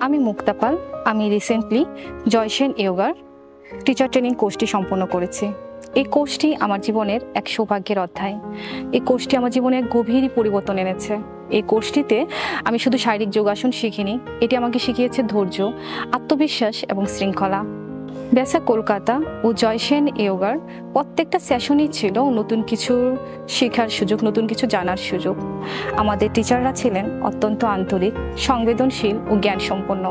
আমি মুক্তা পাল। আমি recently Joysen ইয়োগার teacher training কোর্সটি সম্পন্ন করেছি। এই কোর্সটি আমার জীবনের এক সৌভাগ্যের অধ্যায়। এই কোর্সটি আমার জীবনে এক গভীর পরিবর্তন এনেছে। এই কোর্সটিতে আমি শুধু শারীরিক যোগাসন শিখিনি, এটি আমাকে শিখিয়েছে ধৈর্য, আত্মবিশ্বাস এবং শৃঙ্খলা। ব্যাসা কলকাতা ও জয়সেন ইয়োগার প্রত্যেকটা সেশনই ছিল নতুন কিছু শেখার সুযোগ, নতুন কিছু জানার সুযোগ। আমাদের টিচাররা ছিলেন অত্যন্ত আন্তরিক, সংবেদনশীল ও জ্ঞান সম্পন্ন।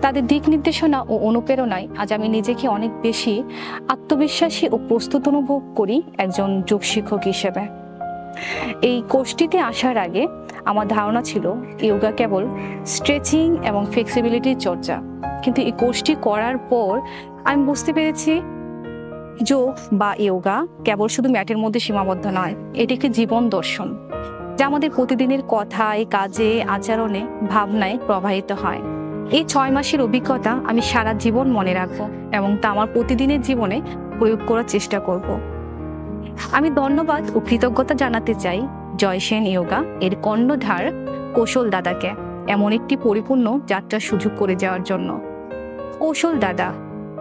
তাদের দিক নির্দেশনা ও অনুপ্রেরণায় আজ আমি নিজেকে অনেক বেশি আত্মবিশ্বাসী ও প্রস্তুত অনুভব করি একজন যোগ শিক্ষক হিসেবে। এই কোর্সটিতে আসার আগে আমার ধারণা ছিল ইয়োগা কেবল স্ট্রেচিং এবং ফ্লেক্সিবিলিটির চর্চা, কিন্তু এই কোর্সটি করার পর আমি বুঝতে পেরেছি যোগ বা ইয়োগা কেবল শুধু ম্যাটের মধ্যে সীমাবদ্ধ নয়, এটি একটি জীবন দর্শন যা আমাদের প্রতিদিনের কথায়, কাজে, আচরণে, ভাবনায় প্রবাহিত হয়। এই 6 মাসের অভিজ্ঞতা আমি সারা জীবন মনে রাখবো এবং তা আমার প্রতিদিনের জীবনে প্রয়োগ করার চেষ্টা করব। আমি ধন্যবাদ ও কৃতজ্ঞতা জানাতে চাই জয়সেন ইয়োগা এর কর্ণধার কৌশল দাদাকে এমন একটি পরিপূর্ণ যাত্রার সুযোগ করে যাওয়ার জন্য। কৌশল দাদা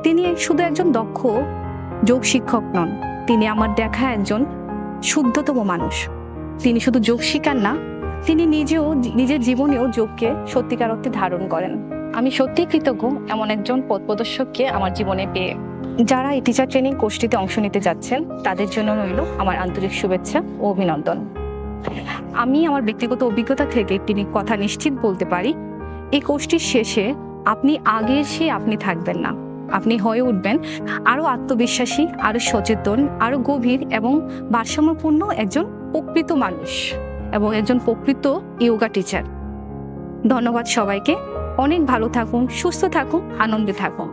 তিনি শুধু একজন দক্ষ যোগ শিক্ষক নন, তিনি আমার দেখা একজন শুদ্ধতম মানুষ। তিনি শুধু যোগ শিখান না, তিনি নিজেও নিজের জীবনেও যোগকে সত্যিকার অর্থে ধারণ করেন। আমি সত্যিই কৃতজ্ঞ এমন একজন পথ প্রদর্শককে আমার জীবনে পেয়ে। যারা এই টিচার ট্রেনিং কোর্সটিতে অংশ নিতে যাচ্ছেন তাদের জন্য রইল আমার আন্তরিক শুভেচ্ছা ও অভিনন্দন। আমি আমার ব্যক্তিগত অভিজ্ঞতা থেকে একটি কথা নিশ্চিত বলতে পারি, এই কোর্সটির শেষে আপনি আগের আপনি থাকবেন না, আপনি হয়ে উঠবেন আরো আত্মবিশ্বাসী, আরো সচেতন, আরো গভীর এবং ভারসাম্যপূর্ণ একজন প্রকৃত মানুষ এবং একজন প্রকৃত ইয়োগা টিচার। ধন্যবাদ সবাইকে। অনেক ভালো থাকুন, সুস্থ থাকুন, আনন্দে থাকুন।